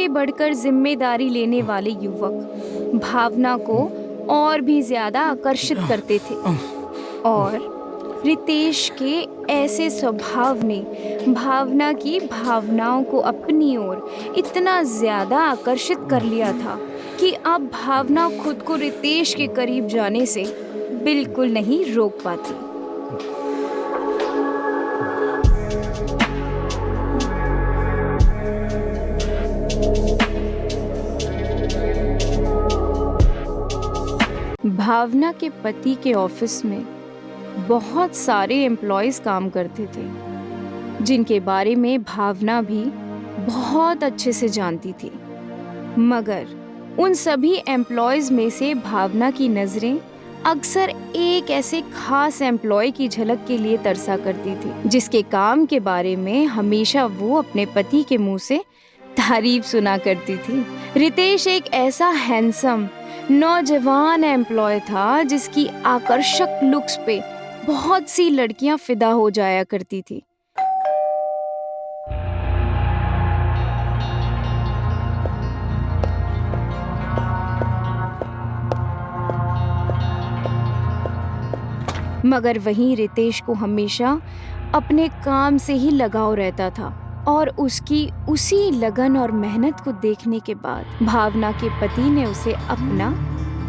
आगे बढ़कर जिम्मेदारी लेने वाले युवक भावना को और भी ज्यादा आकर्षित करते थे। और रितेश के ऐसे स्वभाव ने भावना की भावनाओं को अपनी ओर इतना ज्यादा आकर्षित कर लिया था कि अब भावना खुद को रितेश के करीब जाने से बिल्कुल नहीं रोक पाती। भावना के पति के ऑफिस में बहुत सारे एम्प्लॉयज काम करते थे, जिनके बारे में भावना भी बहुत अच्छे से जानती थी। मगर उन सभी एम्प्लॉयज में से भावना की नजरें अक्सर एक ऐसे खास एम्प्लॉय की झलक के लिए तरसा करती थी, जिसके काम के बारे में हमेशा वो अपने पति के मुंह से तारीफ सुना करती थी। रितेश एक ऐसा हैंडसम नौजवान एम्प्लॉय था जिसकी आकर्षक लुक्स पे बहुत सी लड़कियां फिदा हो जाया करती थी। मगर वहीं रितेश को हमेशा अपने काम से ही लगाव रहता था और उसकी उसी लगन और मेहनत को देखने के बाद भावना के पति ने उसे अपना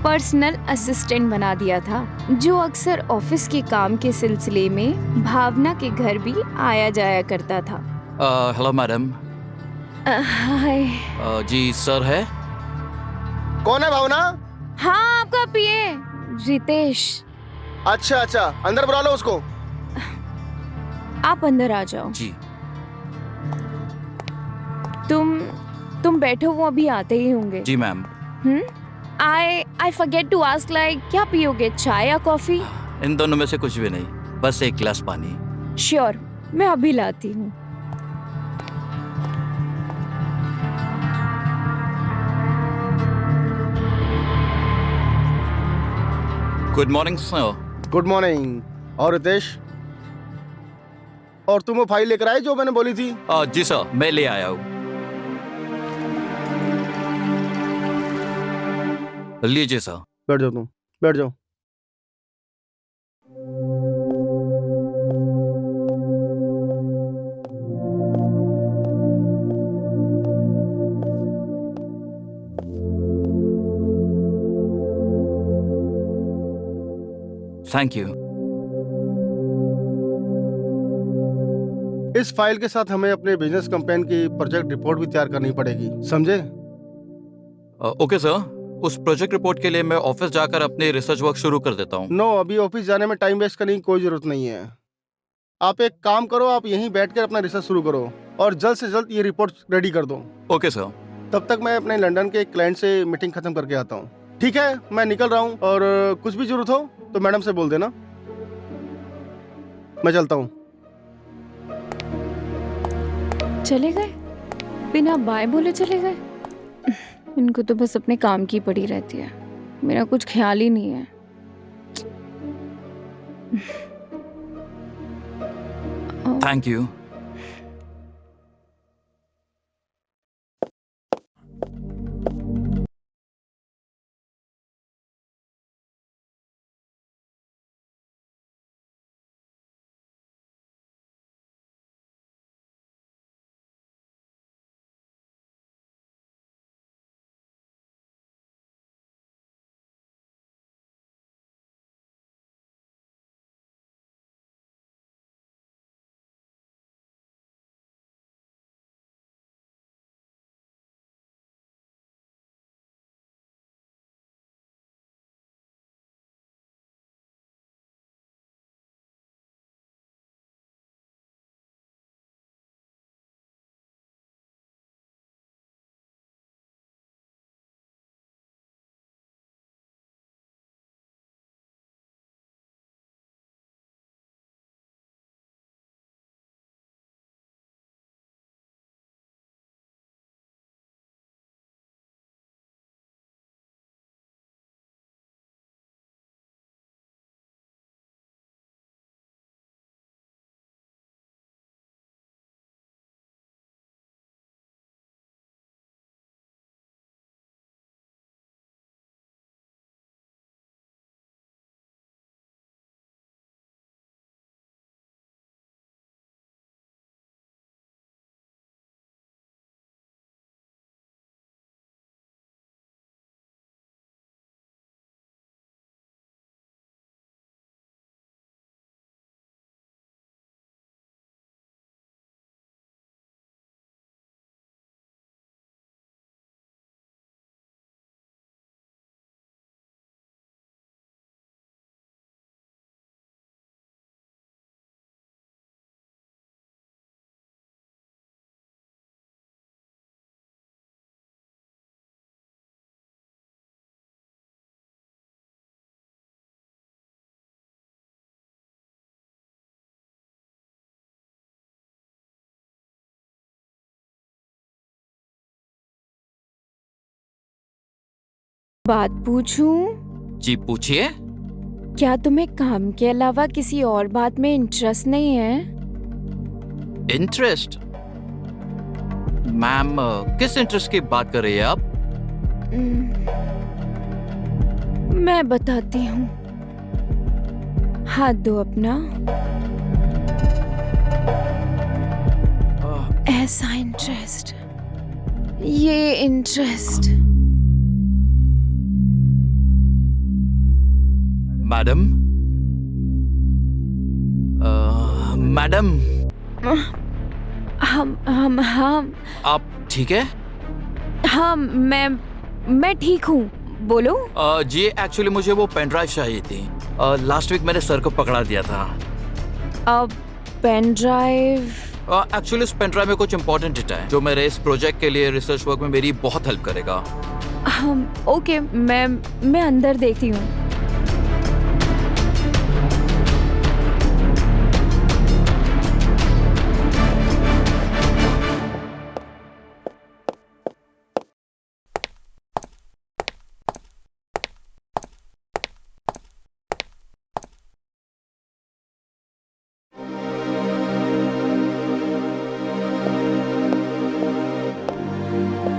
पर्सनल असिस्टेंट बना दिया था, जो अक्सर ऑफिस के काम के सिलसिले में भावना के घर भी आया जाया करता था। Hello madam. हाय। जी सर है। कौन है भावना? हाँ, आपका पीए रितेश। अच्छा अच्छा, अंदर बुला लो उसको। आप अंदर आ जाओ। जी। तुम बैठो, वो अभी आते ही होंगे। जी ma'am. I forget to ask, like क्या पियोगे, चाय या कॉफी? इन दोनों में से कुछ भी नहीं, बस एक गिलास पानी। श्योर, मैं अभी लाती हूँ। Good morning sir. Good morning. और रितेश, और तुम वो फाइल लेकर आए जो मैंने बोली थी? जी सर, मैं ले आया हूँ। लीजिए सर। बैठ जाओ, तुम बैठ जाओ। Thank you. इस फाइल के साथ हमें अपने बिजनेस कैंपेन की प्रोजेक्ट रिपोर्ट भी तैयार करनी पड़ेगी, समझे? ओके सर, उस प्रोजेक्ट रिपोर्ट के लिए मैं ऑफिस जाकर अपने रिसर्च वर्क शुरू कर देता हूँ। नो, अभी ऑफिस जाने में टाइम वेस्ट करने की कोई जरूरत नहीं है। आप एक काम करो, आप यहीं बैठकर अपना रिसर्च शुरू करो और जल्द से जल्द ये रिपोर्ट रेडी कर दो। Okay sir. तब तक मैं अपने लंदन के एक क्लाइंट से मीटिंग खत्म करके आता हूँ। ठीक है, मैं निकल रहा हूँ, और कुछ भी जरूरत हो तो मैडम से बोल देना। मैं चलता हूँ। चले गए बिना बाय बोले चले गए। इनको तो बस अपने काम की पड़ी रहती है, मेरा कुछ ख्याल ही नहीं है। Thank you. बात पूछूं? जी पूछिए। क्या तुम्हें काम के अलावा किसी और बात में इंटरेस्ट नहीं है? इंटरेस्ट? मैम, किस इंटरेस्ट की बात कर रही है आप? मैं बताती हूँ। हाथ दो अपना। ऐसा इंटरेस्ट, ये इंटरेस्ट। मैडम, मैडम, हम आप ठीक है? हाँ, मैं ठीक हूँ। बोलो। जी एक्चुअली मुझे वो पेन ड्राइव चाहिए थी। लास्ट वीक मैंने सर को पकड़ा दिया था। अब पेन ड्राइव? एक्चुअली उस पेन ड्राइव में कुछ इम्पोर्टेंट डेटा है जो मेरे इस प्रोजेक्ट के लिए रिसर्च वर्क में मेरी बहुत हेल्प करेगा। ओके, मैं अंदर देखती हूँ।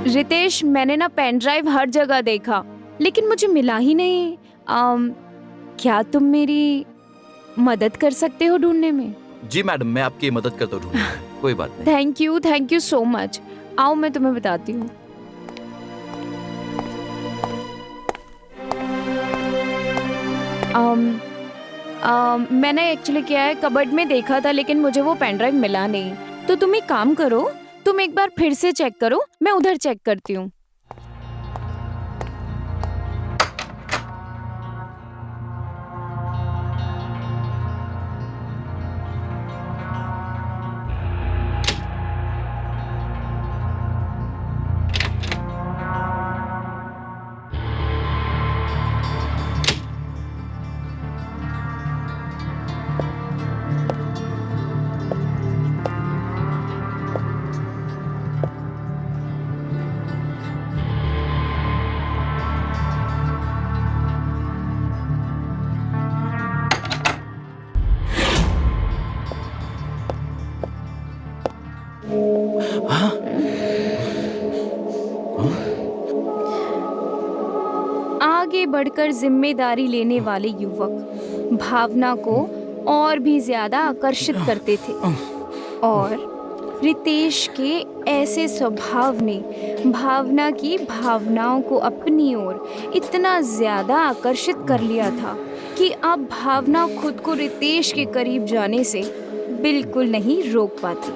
रितेश, मैंने ना पेन ड्राइव हर जगह देखा लेकिन मुझे मिला ही नहीं। क्या तुम मेरी मदद कर सकते हो ढूंढने में? जी मैडम, मैं आपकी मदद करता हूँ ढूंढने में। कोई बात नहीं। Thank you so much. आओ मैं तुम्हें बताती हूँ। मैंने एक्चुअली क्या है, कबर्ड में देखा था लेकिन मुझे वो पेन ड्राइव मिला नहीं। तो तुम एक काम करो, तुम एक बार फिर से चेक करो, मैं उधर चेक करती हूँ। आगे बढ़कर जिम्मेदारी लेने वाले युवक भावना को और भी ज्यादा आकर्षित करते थे और रितेश के ऐसे स्वभाव ने भावना की भावनाओं को अपनी ओर इतना ज्यादा आकर्षित कर लिया था कि अब भावना खुद को रितेश के करीब जाने से बिल्कुल नहीं रोक पाती।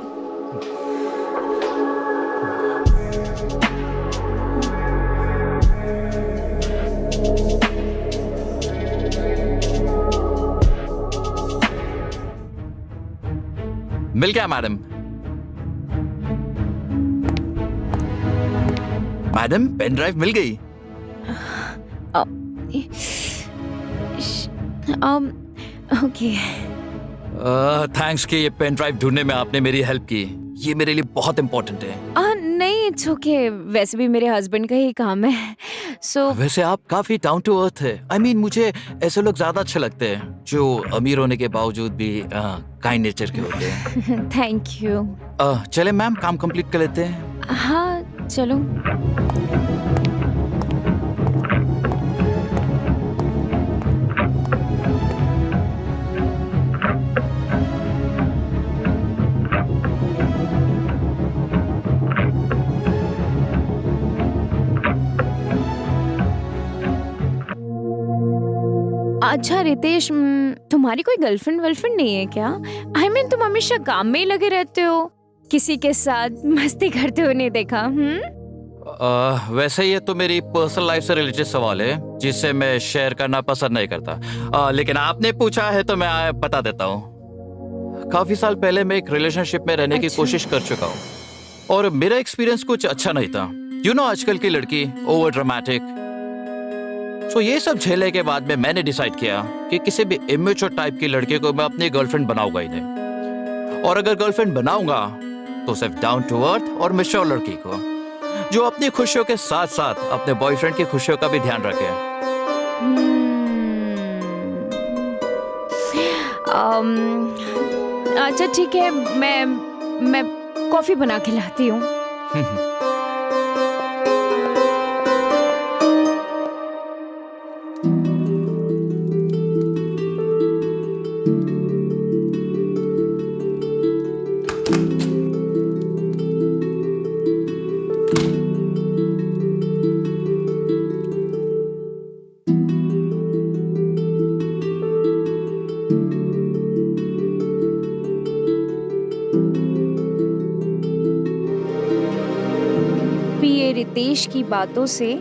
मिल गया मैडम। मैडम, पेन ड्राइव मिल गई। ओके। थैंक्स कि ये पेन ड्राइव ढूंढने में आपने मेरी हेल्प की। ये मेरे लिए बहुत इम्पोर्टेंट है। नहीं, इट्स ओके। वैसे भी मेरे हस्बैंड का ही काम है। वैसे आप काफी डाउन टू अर्थ है। I mean, मुझे ऐसे लोग ज्यादा अच्छे लगते हैं जो अमीर होने के बावजूद भी काइंड नेचर के होते हैं। Thank you. चले मैम, काम कंप्लीट कर लेते हैं। हाँ चलो। अच्छा रितेश, तुम्हारी कोई गर्लफ्रेंड वर्लफ्रेंड नहीं है क्या? I mean, तुम हमेशा काम में ही लगे रहते हो, किसी के साथ मस्ती करते हुए नहीं देखा। वैसे ये तो मेरी पर्सनल लाइफ से रिलेटेड सवाल है जिससे मैं शेयर करना पसंद नहीं करता। लेकिन आपने पूछा है तो मैं बता देता हूँ। काफी साल पहले मैं एक रिलेशनशिप में रहने की कोशिश कर चुका हूँ और मेरा एक्सपीरियंस कुछ अच्छा नहीं था। आजकल की लड़की ओवर ड्रामेटिक। तो ये सब झेलने के बाद में मैंने डिसाइड किया कि किसी भी इमेच्योर टाइप की लड़के को मैं अपनी गर्लफ्रेंड बनाऊंगा ही नहीं, और अगर गर्लफ्रेंड बनाऊंगा तो सिर्फ डाउन टू अर्थ और मैच्योर लड़की को। जो अपनी खुशियों के साथ साथ अपने बॉयफ्रेंड की खुशियों का भी ध्यान रखे। अच्छा ठीक है, मैं कॉफी बना के लाती हूँ। प्रिय रितेश की बातों से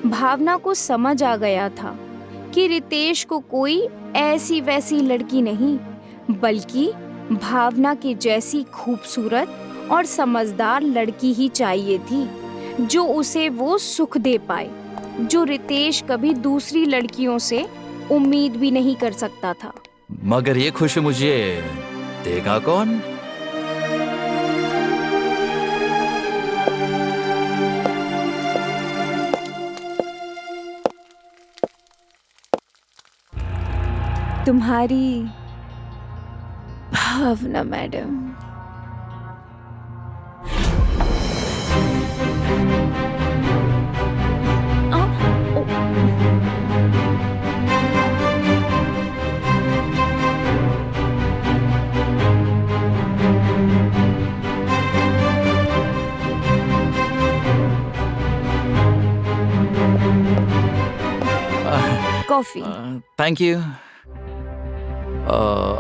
भावना को समझ आ गया था कि रितेश को कोई ऐसी वैसी लड़की नहीं, बल्कि भावना के जैसी खूबसूरत और समझदार लड़की ही चाहिए थी, जो उसे वो सुख दे पाए जो रितेश कभी दूसरी लड़कियों से उम्मीद भी नहीं कर सकता था। मगर ये खुशी मुझे देगा कौन? तुम्हारी भावना मैडम। कॉफी। Thank you.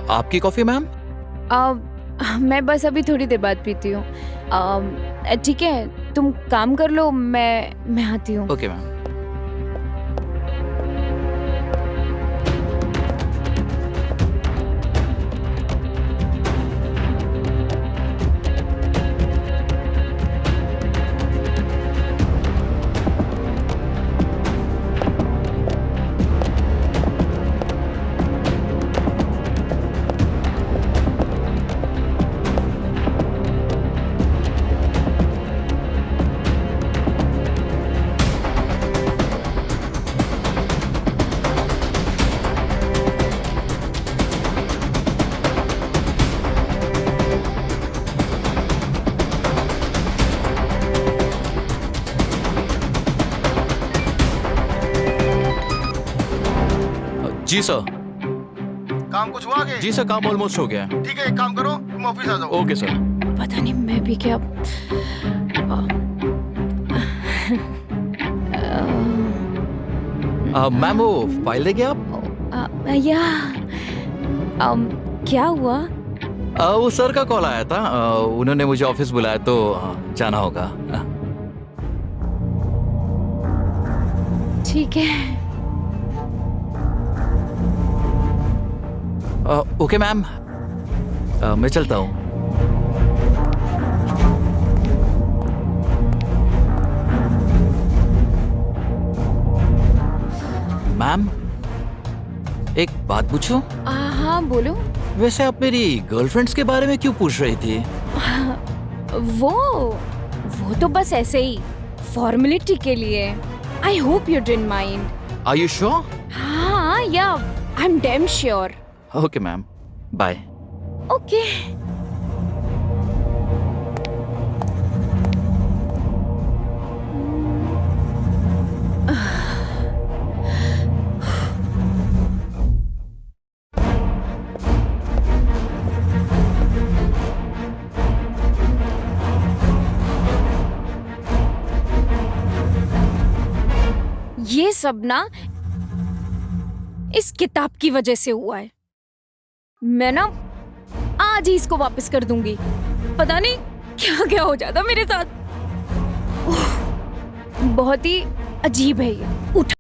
आपकी कॉफी मैम? मैं बस अभी थोड़ी देर बाद पीती हूँ। ठीक है, तुम काम कर लो, मैं आती हूँ। Okay ma'am. जी सर। काम कुछ हुआ आगे? जी सर, काम ऑलमोस्ट हो गया है। ठीक है, एक काम करो, तुम ऑफिस आ जाओ। Okay sir. पता नहीं मैं भी क्या मैम वो फाइल देंगे आप? या क्या हुआ? वो सर का कॉल आया था, उन्होंने मुझे ऑफिस बुलाया तो जाना होगा। ठीक है। ओके मैम, मैं चलता हूँ। मैम, एक बात पूछूं? हाँ बोलो। वैसे आप मेरी गर्लफ्रेंड्स के बारे में क्यों पूछ रही थी? वो तो बस ऐसे ही फॉर्मेलिटी के लिए। I hope you didn't mind. Are you sure? हाँ, yeah I am damn sure. Okay ma'am, bye. Okay. ये सब ना इस किताब की वजह से हुआ है। मैं ना आज ही इसको वापस कर दूंगी। पता नहीं क्या क्या हो जाता मेरे साथ। बहुत ही अजीब है ये। उठा